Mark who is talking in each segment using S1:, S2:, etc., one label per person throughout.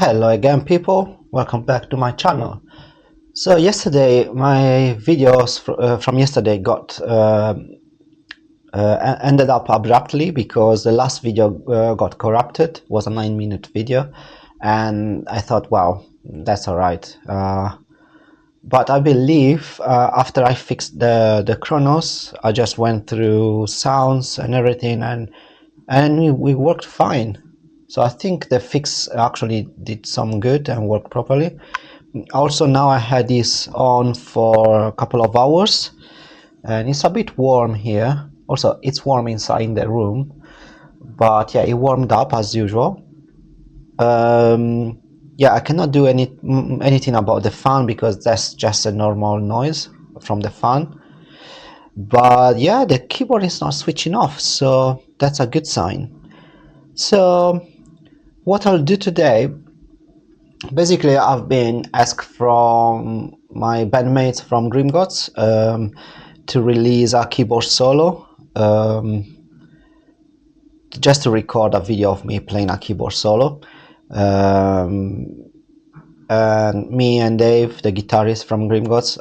S1: Hello again, people. Welcome back to my channel. So yesterday, my videos from yesterday ended up abruptly because the last video got corrupted. It was a 9-minute video, and I thought, wow, that's all right. But I believe after I fixed the Chronos, I just went through sounds and everything, and we worked fine. So I think the fix actually did some good and worked properly. Also, now I had this on for a couple of hours, and it's a bit warm here. Also, it's warm inside the room, but yeah, it warmed up as usual. Yeah, I cannot do anything about the fan because that's just a normal noise from the fan. But yeah, the keyboard is not switching off, so that's a good sign. So what I'll do today, basically I've been asked from my bandmates from Grimgods to release a keyboard solo, just to record a video of me playing a keyboard solo. And me and Dave, the guitarist from Grimgods,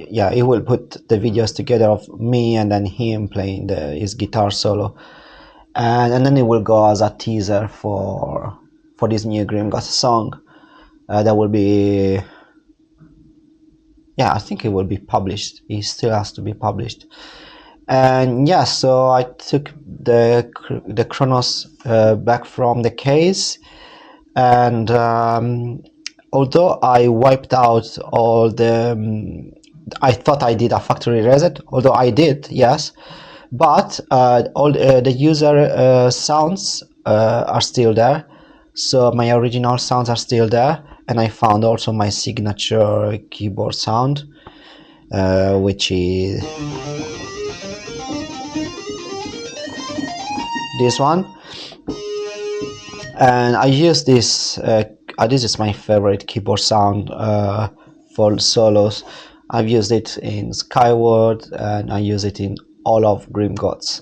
S1: yeah, he will put the videos together of me and then him playing his guitar solo, and then it will go as a teaser for this new Grimgods song that will be, yeah, I think it will be published. It still has to be published. And yeah, so I took the Chronos back from the case, and although I wiped out all the I thought I did a factory reset, although I did, yes, but all the user sounds are still there, so my original sounds are still there, and I found also my signature keyboard sound, which is this one. And I use this this is my favorite keyboard sound for solos. I've used it in Skyward, and I use it in all of Grimgods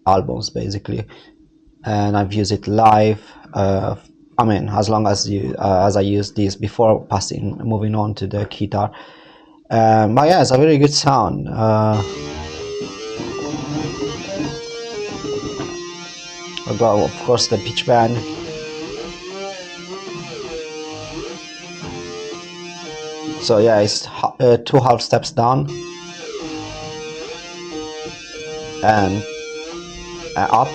S1: albums basically, and I've used it live. I mean, as long as I used this before moving on to the guitar. But yeah, it's a very good sound. I've got, of course, the pitch bend. So yeah, it's 2 half steps down and up.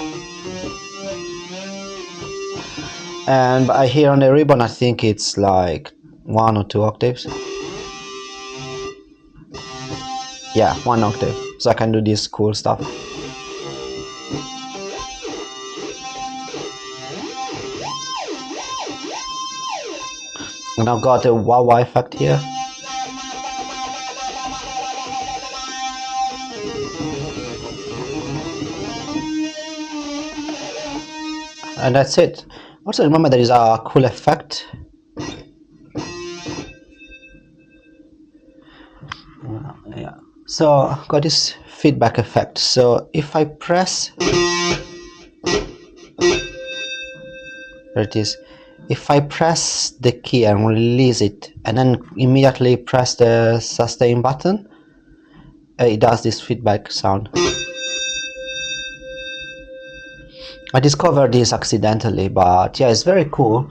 S1: And I hear on the ribbon, I think it's like 1 or 2 octaves. Yeah, 1 octave. So I can do this cool stuff. And I've got a wah-wah effect here. And that's it. Also remember there is a cool effect. Yeah. So I've got this feedback effect. So if I press, there it is. If I press the key and release it, and then immediately press the sustain button, it does this feedback sound. I discovered this accidentally, but yeah, it's very cool.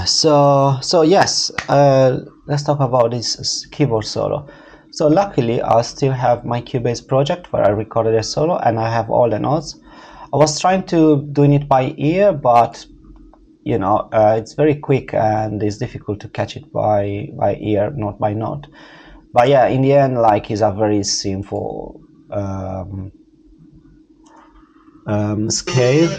S1: So yes, let's talk about this keyboard solo. So luckily, I still have my Cubase project where I recorded a solo, and I have all the notes. I was trying to doing it by ear, but you know, it's very quick and it's difficult to catch it by ear, note by note. But yeah, in the end, like, it's a very simple scale.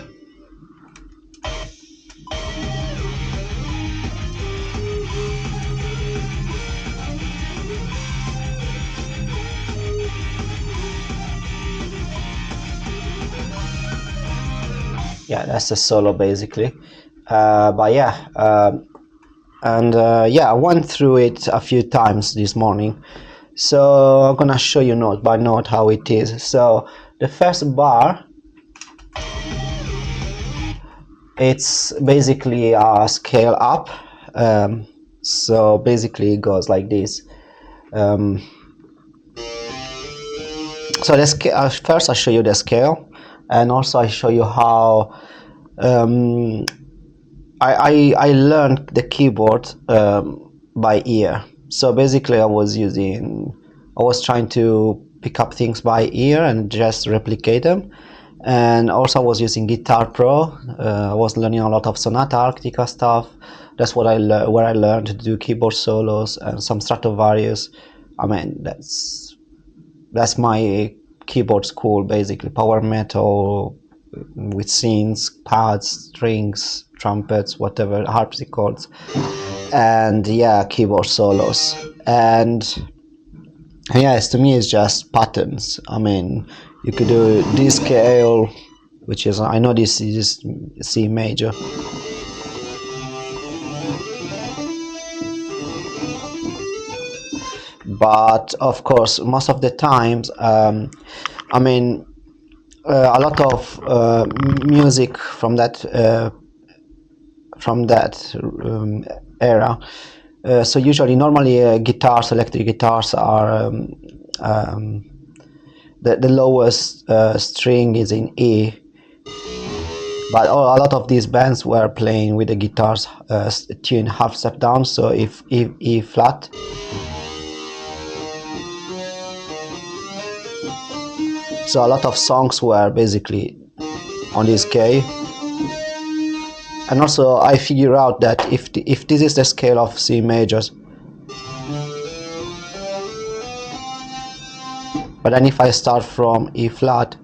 S1: Yeah, that's the solo basically. But yeah, yeah, I went through it a few times this morning, so I'm gonna show you note by note how it is. So the first bar It's basically a scale up. So basically it goes like this. So first I show you the scale, and also I show you how I learned the keyboard by ear. So basically I was trying to pick up things by ear and just replicate them. And also I was using Guitar Pro. I was learning a lot of Sonata Arctica stuff. That's where I learned to do keyboard solos and some Stratovarius. I mean, that's my keyboard school, basically. Power metal with scenes, pads, strings, trumpets, whatever, harpsichords, and yeah, keyboard solos. And yes, to me it's just patterns. I mean, you could do D scale, which is, I know this is C major. But of course, most of the times, I mean, a lot of music from that era. So usually, normally, guitars, electric guitars are the lowest string is in E. But a lot of these bands were playing with the guitars tuned half step down. So if E flat. So a lot of songs were basically on this K. And also I figure out that if this is the scale of C majors, but then if I start from E flat,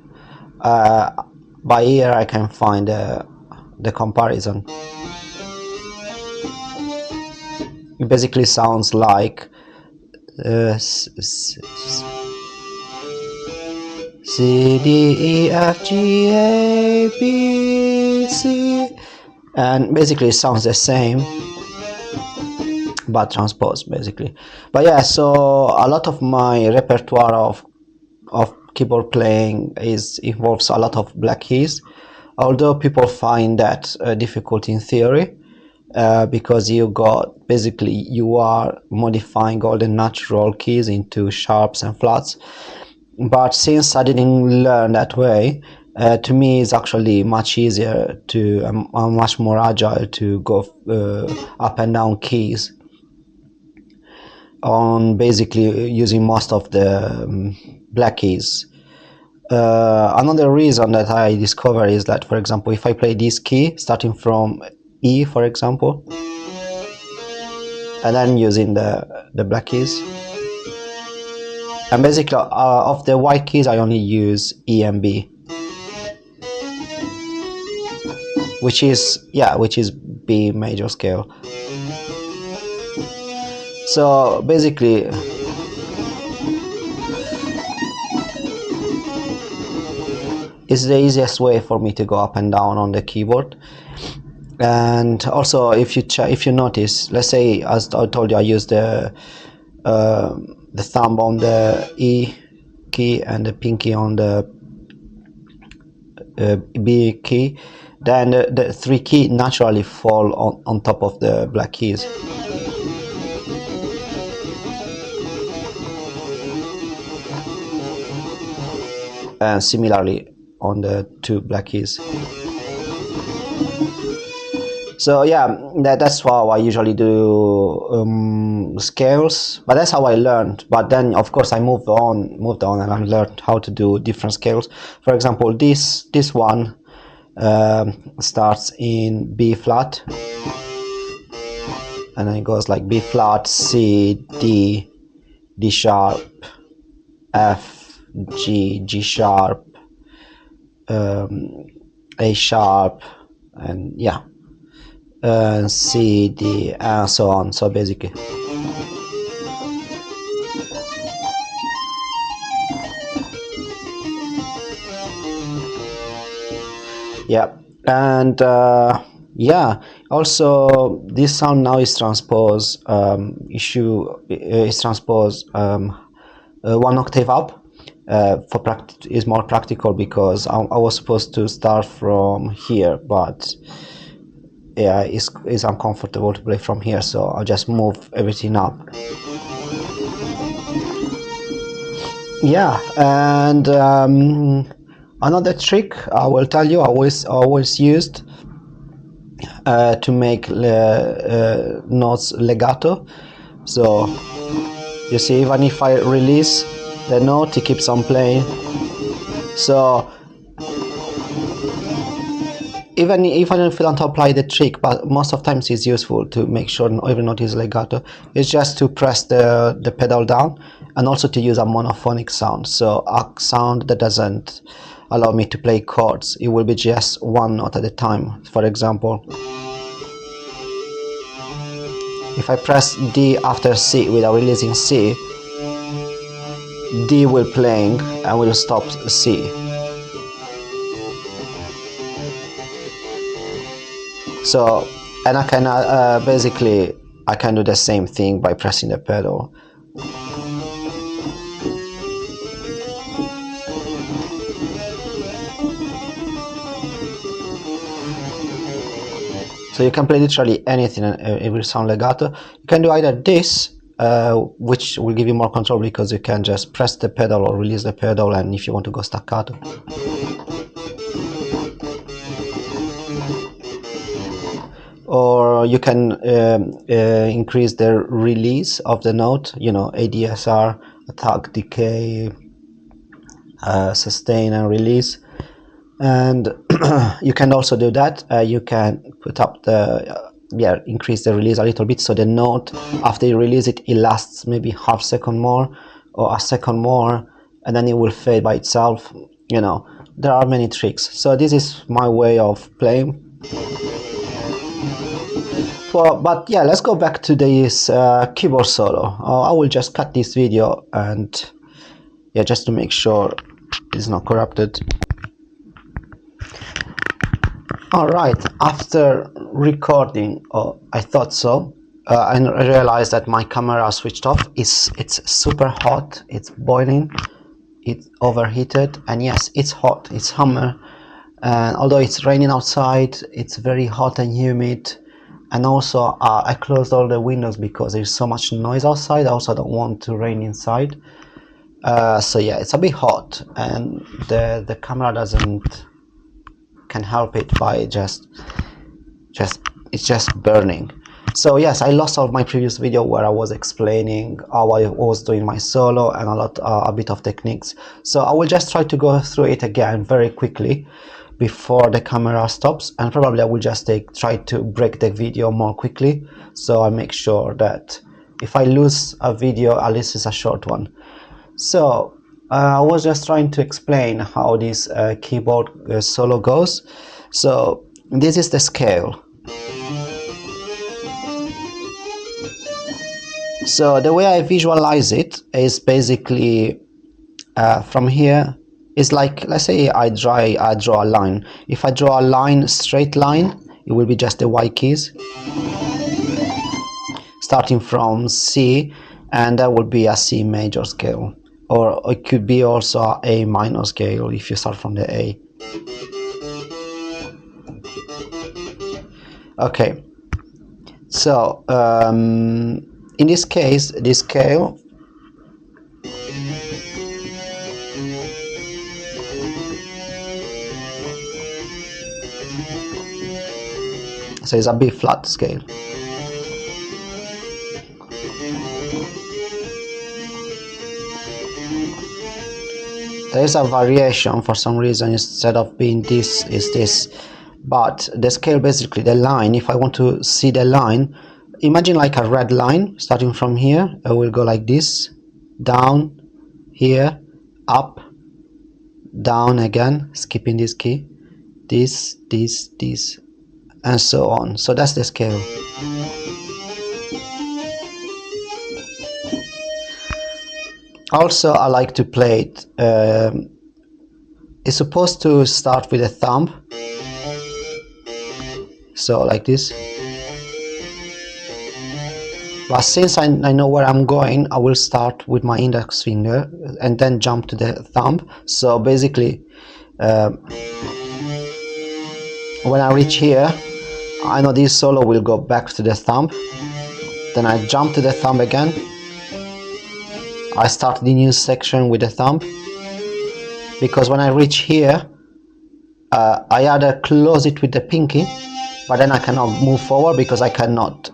S1: by ear I can find the comparison. It basically sounds like C, D, E, F, G, A, B, C, and basically it sounds the same, but transposed basically. But yeah, so a lot of my repertoire of keyboard playing involves a lot of black keys, although people find that difficult in theory. Because you are modifying all the natural keys into sharps and flats. But since I didn't learn that way, to me it's actually much easier I'm much more agile to go up and down keys on basically using most of the black keys. Another reason that I discovered is that, for example, if I play this key starting from E, for example, and then using the black keys, and basically of the white keys I only use E and B, which is B major scale. So basically it's the easiest way for me to go up and down on the keyboard. And also if you notice, let's say, as I told you, I use the thumb on the E key and the pinky on the B key, then the three keys naturally fall on top of the black keys. And similarly on the two black keys. So yeah, that's how I usually do scales, but that's how I learned. But then of course I moved on and I learned how to do different scales. For example, this one starts in B flat, and then it goes like B flat, C, D, D sharp, F, G, G sharp, A sharp, and yeah, C, D, and so on. So basically, yeah, and yeah. Also, this sound now is transposed. Is transposed one octave up. Is more practical because I was supposed to start from here, but yeah, is uncomfortable to play from here, so I'll just move everything up. Yeah, and another trick I will tell you, I always used to make notes legato. So you see, even if I release the note, it keeps on playing. So even if you don't apply the trick, but most of times it's useful to make sure every note is legato, it's just to press the pedal down, and also to use a monophonic sound, so a sound that doesn't allow me to play chords. It will be just one note at a time. For example, if I press D after C without releasing C, D will playing and will stop C. So, and I can basically I can do the same thing by pressing the pedal. So you can play literally anything and it will sound legato. You can do either this, which will give you more control because you can just press the pedal or release the pedal, and if you want to go staccato. Or you can increase the release of the note, you know, ADSR, attack, decay, sustain and release. And you can also do that. You can put up the increase the release a little bit, so the note after you release it, it lasts maybe half second more or a second more, and then it will fade by itself. You know, there are many tricks. So this is my way of playing. Well, but yeah, let's go back to this keyboard solo. I will just cut this video, and yeah, just to make sure it's not corrupted. Alright, after recording, I thought so, I realized that my camera switched off. It's super hot, it's boiling, it's overheated, and yes, it's hot, it's summer, and although it's raining outside, it's very hot and humid. And also I closed all the windows because there's so much noise outside. I also don't want to rain inside. So yeah, it's a bit hot, and the camera can help it by it's just burning. So yes, I lost all my previous video where I was explaining how I was doing my solo and a bit of techniques. So I will just try to go through it again very quickly before the camera stops, and probably I will just try to break the video more quickly, so I make sure that if I lose a video, at least it's a short one. So I was just trying to explain how this keyboard solo goes. So this is the scale. So the way I visualize it is basically from here. It's like, let's say I draw a line. If I draw a line, straight line, it will be just the Y keys, starting from C, and that would be a C major scale. Or it could be also A minor scale if you start from the A. Okay, so in this case, this scale so it's a B flat scale. There is a variation for some reason. Instead of being this, is this. But the scale, basically the line, if I want to see the line, imagine like a red line starting from here. I will go like this, down, here, up, down again, skipping this key, this, and so on. So that's the scale. Also, I like to play it. It's supposed to start with a thumb, so like this. But since I know where I'm going, I will start with my index finger and then jump to the thumb. So basically, when I reach here, I know this solo will go back to the thumb, then I jump to the thumb again, I start the new section with the thumb, because when I reach here, I either close it with the pinky, but then I cannot move forward because I cannot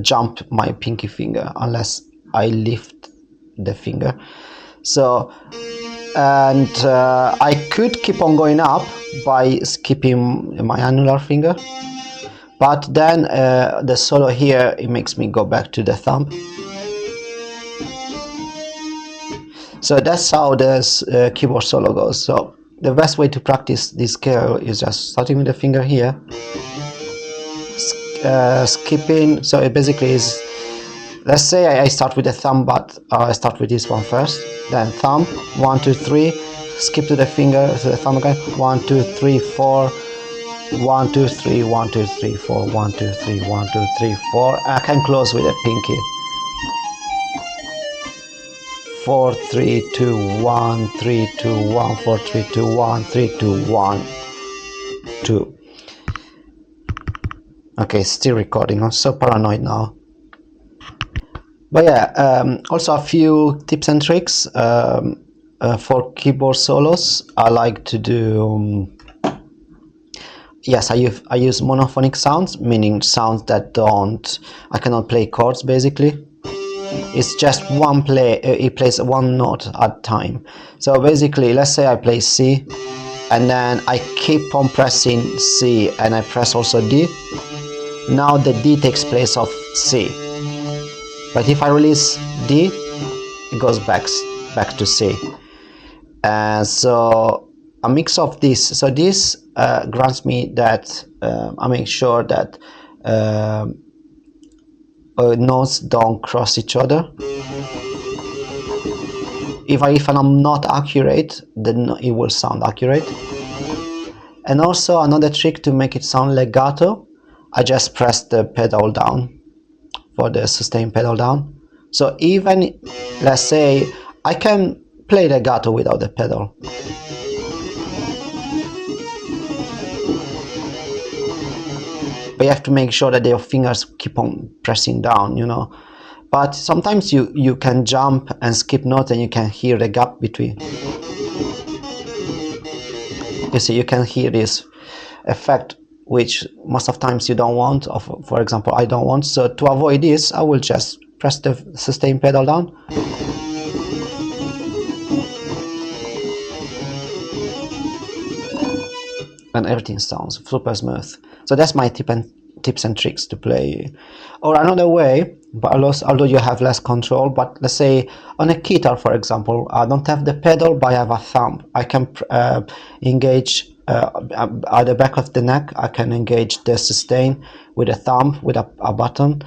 S1: jump my pinky finger unless I lift the finger. So, and I could keep on going up by skipping my annular finger, but then the solo here, it makes me go back to the thumb. So that's how this keyboard solo goes. So the best way to practice this scale is just starting with the finger here, skipping. So it basically is, let's say I start with the thumb, but I start with this one first, then thumb, 1 2 3, skip to the finger, to the thumb again, 1 2 3 4, 1 2 3, 1 2 3 4, 1 2 3, 1 2 3 4. I can close with a pinky. 4 3 2 1 3 2 1 4 3 2 1 3 2 1 2. Okay, still recording. I'm so paranoid now. But yeah, also a few tips and tricks for keyboard solos. I like to do yes, I use monophonic sounds, meaning sounds that I cannot play chords basically. It's just one play, it plays one note at a time. So basically, let's say I play C, and then I keep on pressing C, and I press also D. Now the D takes place of C. But if I release D, it goes back to C. And so a mix of this. So this grants me that I make sure that notes don't cross each other. If I'm not accurate, then it will sound accurate. And also another trick to make it sound legato, I just press the pedal down for the sustain pedal down. So even, let's say, I can play legato without the pedal. But you have to make sure that your fingers keep on pressing down, you know. But sometimes you can jump and skip notes and you can hear the gap between. You see, you can hear this effect, which most of times you don't want, or for example, I don't want. So to avoid this, I will just press the sustain pedal down. And everything sounds super smooth. So that's my tips and tricks to play. Or another way, but although you have less control, but let's say on a guitar, for example, I don't have the pedal, but I have a thumb. I can engage at the back of the neck. I can engage the sustain with a thumb, with a button,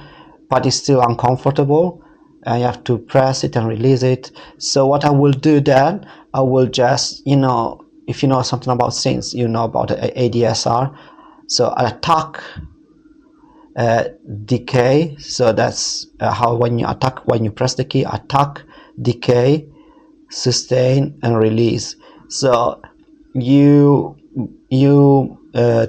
S1: but it's still uncomfortable. And you have to press it and release it. So what I will do then, I will just, you know, if you know something about synths, you know about ADSR. So attack, decay. So that's how when you attack, when you press the key, attack, decay, sustain, and release. So you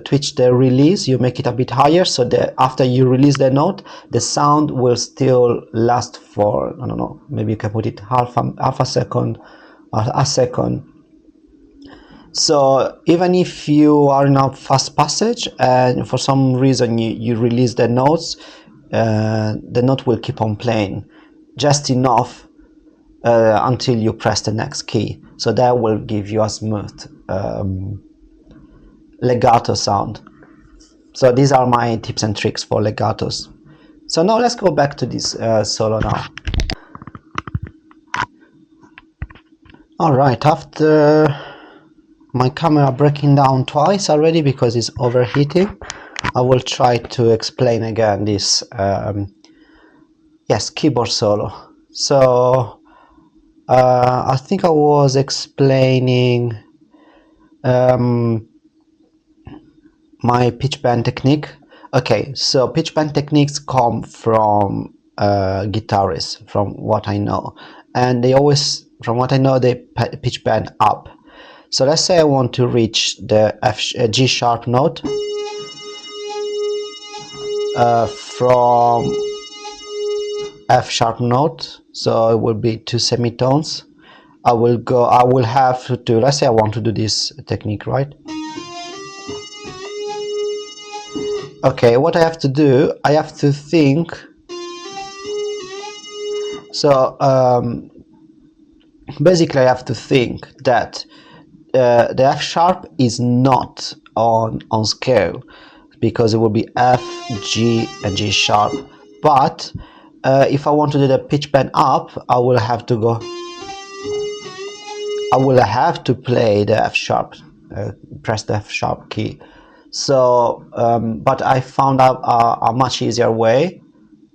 S1: twitch the release, you make it a bit higher, so that after you release the note, the sound will still last for, I don't know, maybe you can put it half a second or a second. So even if you are in a fast passage and for some reason you release the notes, the note will keep on playing just enough until you press the next key. So that will give you a smooth legato sound. So these are my tips and tricks for legatos. So now let's go back to this solo now. Alright, after my camera breaking down twice already because it's overheating, I will try to explain again this yes, keyboard solo. So I think I was explaining my pitch bend technique. Okay, so pitch bend techniques come from guitarists, from what I know, and they always, from what I know, they pitch bend up. So let's say I want to reach the G sharp note from F sharp note, so it will be 2 semitones. I will have to, let's say I want to do this technique, right? Okay, what I have to do, I have to think. So basically I have to think that the F sharp is not on scale, because it will be F, G and G sharp. But if I want to do the pitch bend up, I will have to play the F sharp, press the F sharp key. So but I found out a much easier way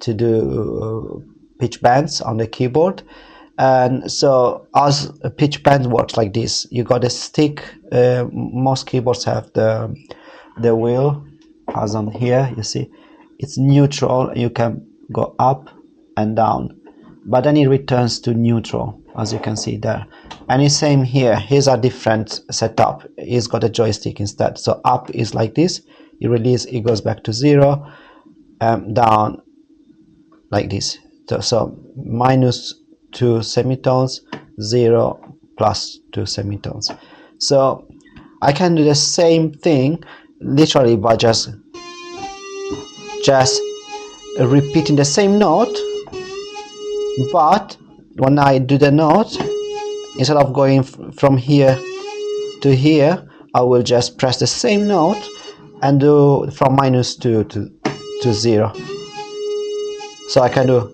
S1: to do pitch bends on the keyboard. And so as a pitch bend works like this, you got a stick. Most keyboards have the wheel, as on here, you see it's neutral. You can go up and down, but then it returns to neutral, as you can see there. And it's same here. Here's a different setup. He's got a joystick instead. So up is like this, you release, it goes back to 0, down like this. So minus 2 semitones, 0 plus 2 semitones. So I can do the same thing literally by just repeating the same note, but when I do the note, instead of going from here to here, I will just press the same note and do from minus 2 to 0. So I can do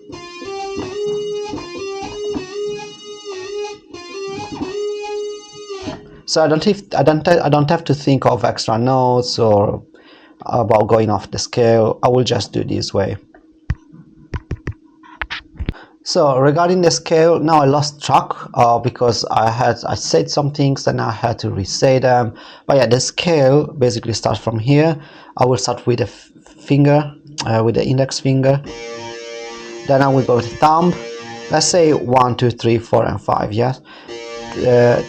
S1: so I don't have to think of extra notes or about going off the scale. I will just do this way. So regarding the scale, now I lost track because I said some things and I had to re-say them. But yeah, the scale basically starts from here. I will start with the finger, with the index finger. Then I will go to thumb. Let's say 1, 2, 3, 4 and 5, yes.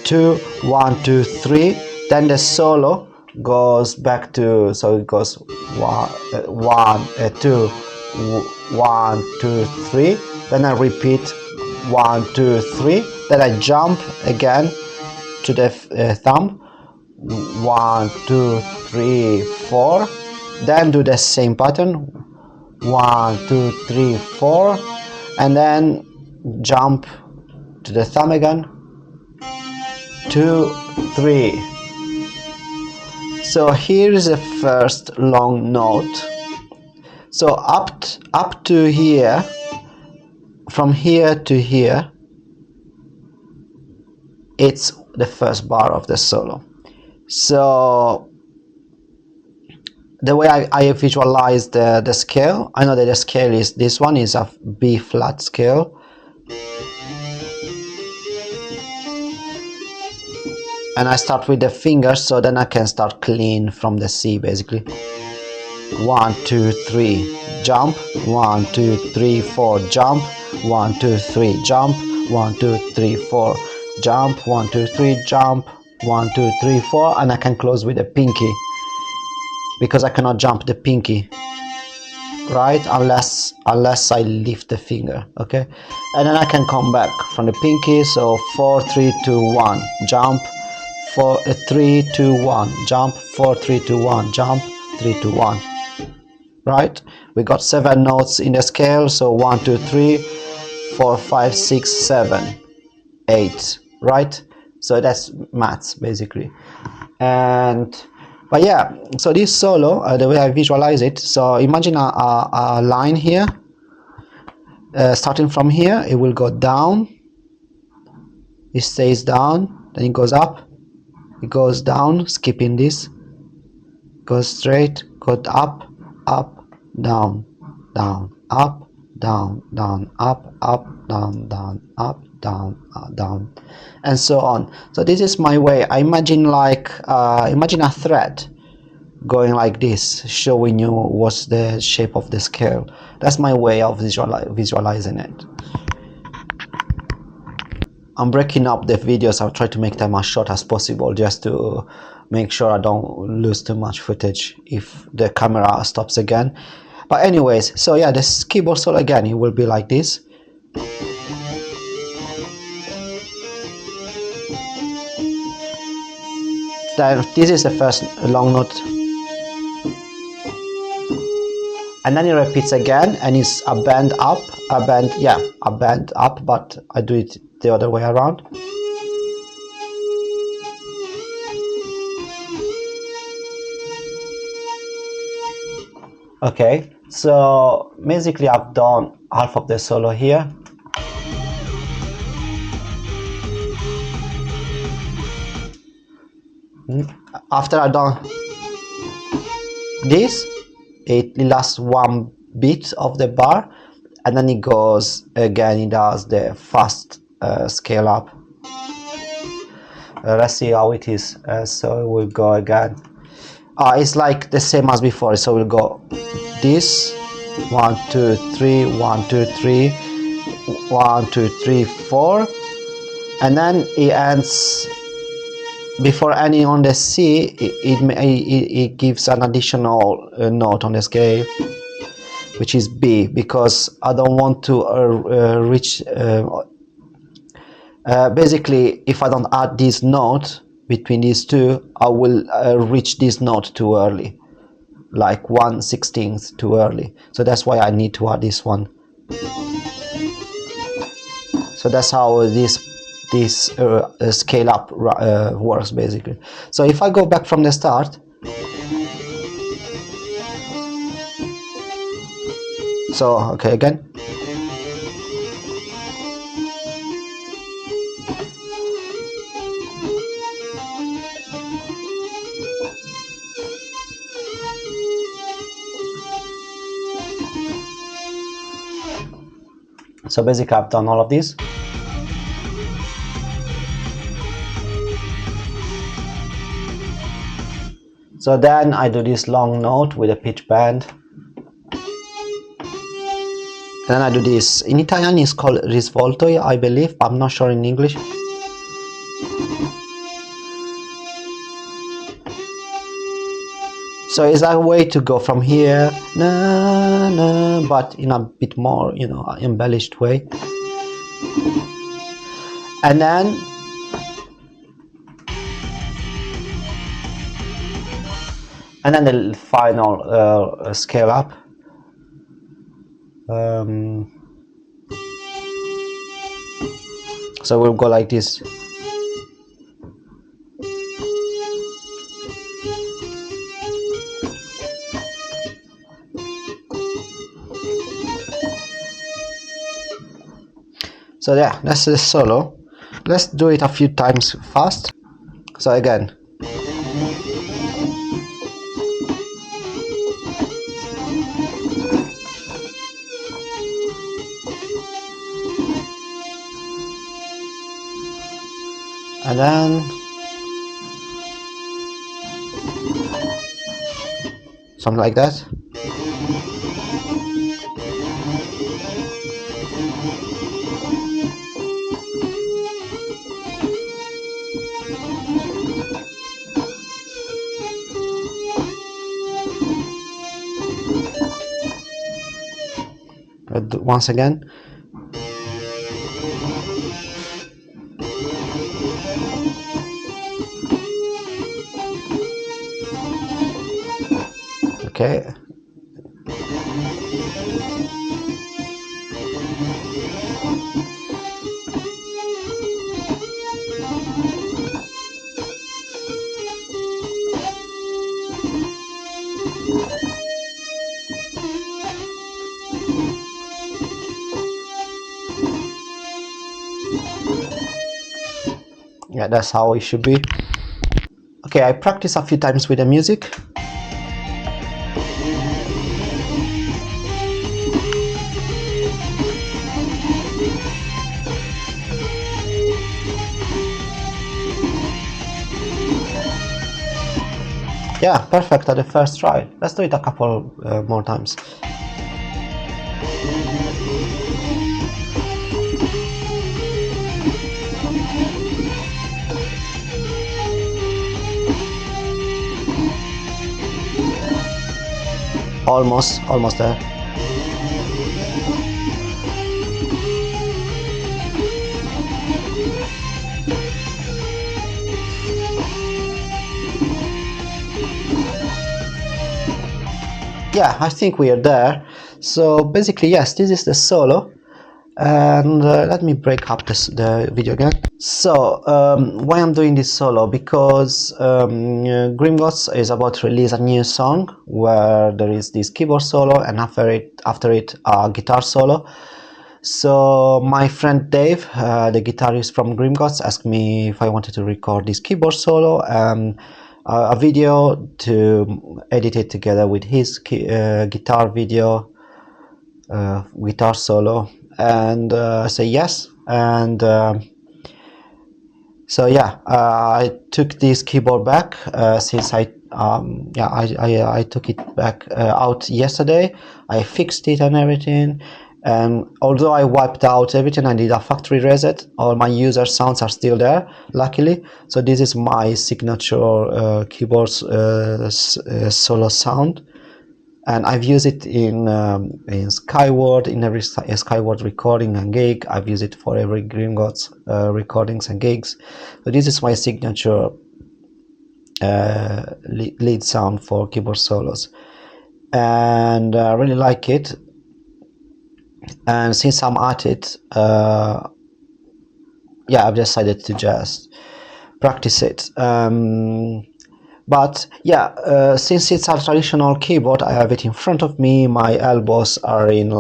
S1: 2, 1, 2, 3. Then the solo goes back to, so it goes 1, 2, 1, 2, 3. Then I repeat 1, 2, 3. Then I jump again to the thumb. 1, 2, 3, 4. Then do the same pattern. 1, 2, 3, 4. And then jump to the thumb again. 2, 3. So here is the first long note. So up to here, from here to here, it's the first bar of the solo. So the way I visualize the scale, I know that the scale is, this one is a B flat scale. And I start with the fingers, so then I can start clean from the C basically. 1, 2, 3, jump. 1, 2, 3, 4, jump. 1, 2, 3, jump. 1, 2, 3, 4, jump. 1, 2, 3, jump. 1, 2, 3, 4, and I can close with the pinky, because I cannot jump the pinky, right? Unless I lift the finger, okay? And then I can come back from the pinky. So 4, 3, 2, 1, jump. 4, 3, 2, 1, jump. 4, 3, 2, 1, jump. 3, 2, 1. Right? We got 7 notes in the scale. So 1, 2, 3, 4, 5, 6, 7, 8. Right? So that's maths basically. But yeah, so this solo, the way I visualize it, so imagine a line here, starting from here, it will go down, it stays down, then it goes up, it goes down, skipping this, goes straight, goes up, up, down, down, up, down, down, up, down, down, up, down, down, and so on. So this is my way. I imagine like imagine a thread going like this, showing you what's the shape of the scale. That's my way of visualizing it. I'm breaking up the videos. I'll try to make them as short as possible just to make sure I don't lose too much footage if the camera stops again. But anyways, so yeah, this keyboard solo again, it will be like this. Then this is the first long note, and then it repeats again, and it's a bend up, a bend, yeah, a bend up, but I do it the other way around. Okay, so basically I've done half of the solo here. After I've done this, it lasts one beat of the bar, and then it goes again, it does the fast scale up. Let's see how it is. So we'll go again. It's like the same as before, so we'll go this 1 2 3 1 2 3 1 2 3 4, and then it ends before ending on the C. It gives an additional note on the scale, which is B, because I don't want to reach basically if I don't add this note between these two, I will reach this note too early, like 1/16 too early. So that's why I need to add this one. So that's how this scale up works basically. So if I go back from the start, so okay, again. So basically I've done all of this. So then I do this long note with a pitch bend. And then I do this, in Italian it's called risvolto, I believe, I'm not sure in English. So it's a way to go from here, na, na, but in a bit more, you know, embellished way. And then the final scale up. So we'll go like this. So yeah, that's the solo. Let's do it a few times fast. So again. And then something like that. Once again. Okay. Yeah, that's how it should be. Okay, I practice a few times with the music. Yeah, perfect at the first try. Let's do it a couple more times. almost there. Yeah, I think we are there. So basically, yes, this is the solo. And let me break up the video again. So why I'm doing this solo? Because Grimgods is about to release a new song where there is this keyboard solo, and after it a guitar solo. So my friend Dave, the guitarist from Grimgods, asked me if I wanted to record this keyboard solo and a video to edit it together with his guitar video, guitar solo, and I say yes. And so yeah, I took this keyboard back since I took it back out yesterday. I fixed it and everything, and although I wiped out everything, I did a factory reset, all my user sounds are still there, luckily. So this is my signature keyboard solo sound, and I've used it in Skyward, in every Skyward recording and gig. I've used it for every Grimgods recordings and gigs. So this is my signature lead sound for keyboard solos, and I really like it. And since I'm at it, yeah, I've decided to just practice it. But yeah, since it's a traditional keyboard, I have it in front of me. My elbows are in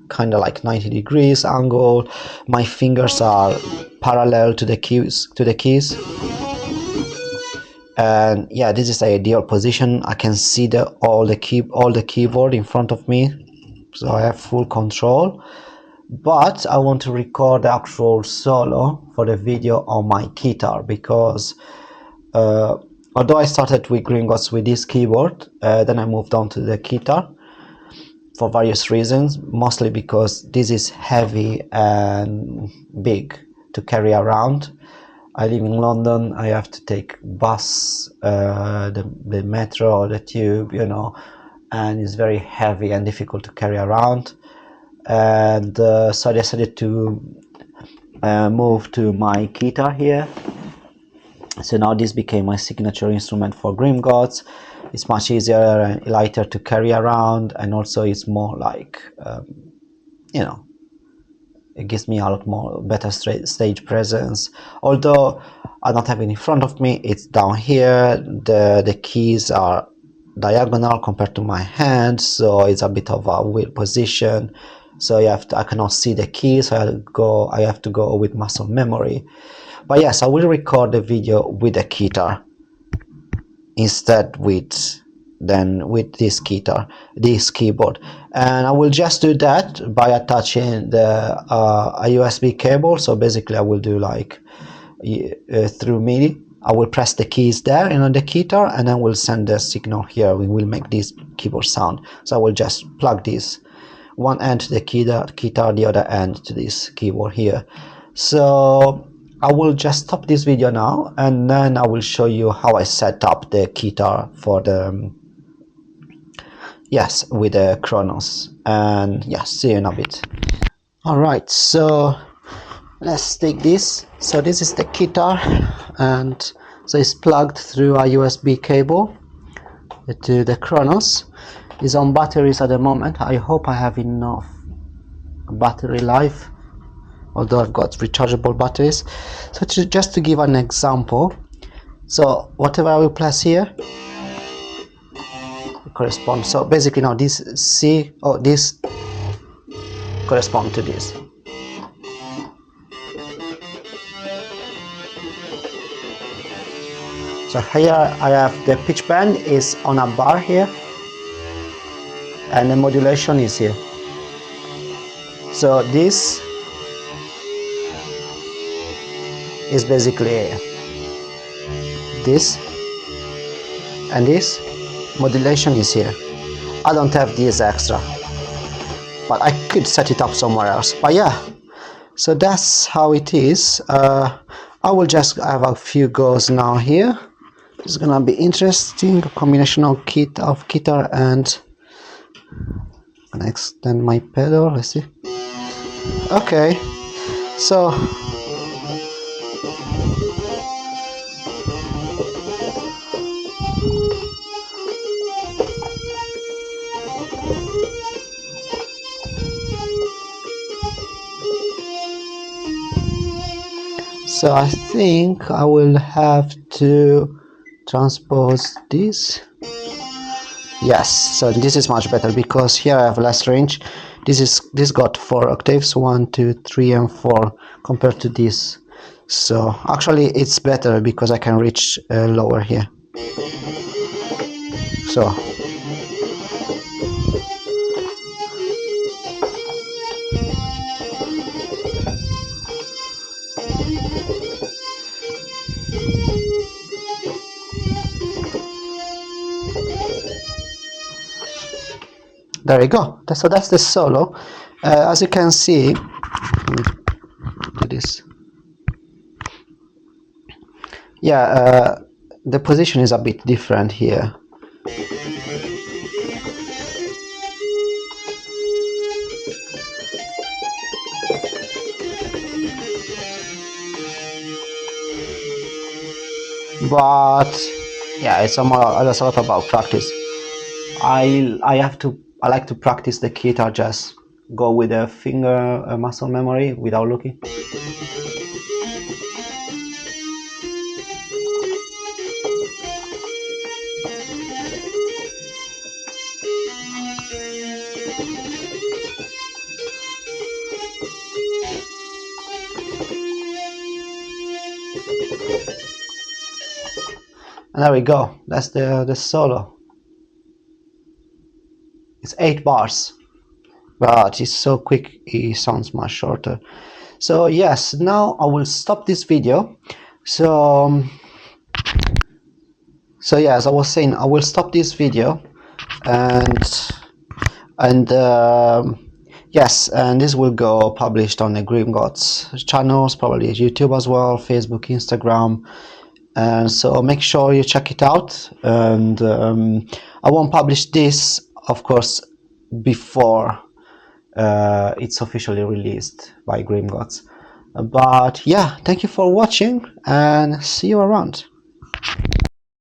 S1: kind of like 90 degrees angle. My fingers are parallel to the keys. And yeah, this is the ideal position. I can see all the keyboard in front of me, so I have full control. But I want to record the actual solo for the video on my guitar, because although I started with Grimgods with this keyboard, then I moved on to the guitar for various reasons, mostly because this is heavy and big to carry around. I live in London, I have to take bus, the metro or the tube, and it's very heavy and difficult to carry around. And so I decided to move to my guitar here. So now this became my signature instrument for Grimgods. It's much easier and lighter to carry around, and also it's more like, it gives me a lot more better stage presence. Although I don't have it in front of me, it's down here. The keys are diagonal compared to my hand, so it's a bit of a weird position. So I cannot see the keys, so I have to go with muscle memory. But yes, I will record the video with the guitar instead with this keyboard, and I will just do that by attaching a USB cable. So basically I will do through MIDI. I will press the keys there and on the guitar, and then we'll send the signal here. We will make this keyboard sound. So I will just plug this one end to the guitar, the other end to this keyboard here. So I will just stop this video now, and then I will show you how I set up the guitar for the with the Kronos. And see you in a bit. Alright, so let's take this. So this is the guitar, and so it's plugged through a USB cable to the Kronos. It's on batteries at the moment. I hope I have enough battery life, although I've got rechargeable batteries. So just to give an example, so whatever I will press here corresponds. So basically now this this corresponds to this. So here I have the pitch bend is on a bar here, and the modulation is here. So this is basically this, and this modulation is here. I don't have this extra, but I could set it up somewhere else. But yeah, so that's how it is. I will just have a few goes now here. It's gonna be interesting, a combination of guitar and And extend my pedal. Let's see. Okay, so I think I will have to transpose this. Yes, so this is much better because here I have less range. This got 4 octaves, 1, 2, 3 and 4 compared to this. So actually it's better because I can reach lower here. So there you go. So that's the solo. As you can see, do this. Yeah, the position is a bit different here. But yeah, it's a lot about practice. I like to practice the guitar, just go with the finger muscle memory without looking. And there we go. That's the solo. It's 8 bars, but it's so quick it sounds much shorter. So yes, now I will stop this video. So yeah, as I was saying, I will stop this video, and yes, and this will go published on the Grimgods channels, probably YouTube as well, Facebook, Instagram. And so make sure you check it out. And I won't publish this, of course, before it's officially released by Grimgods. But yeah, thank you for watching and see you around.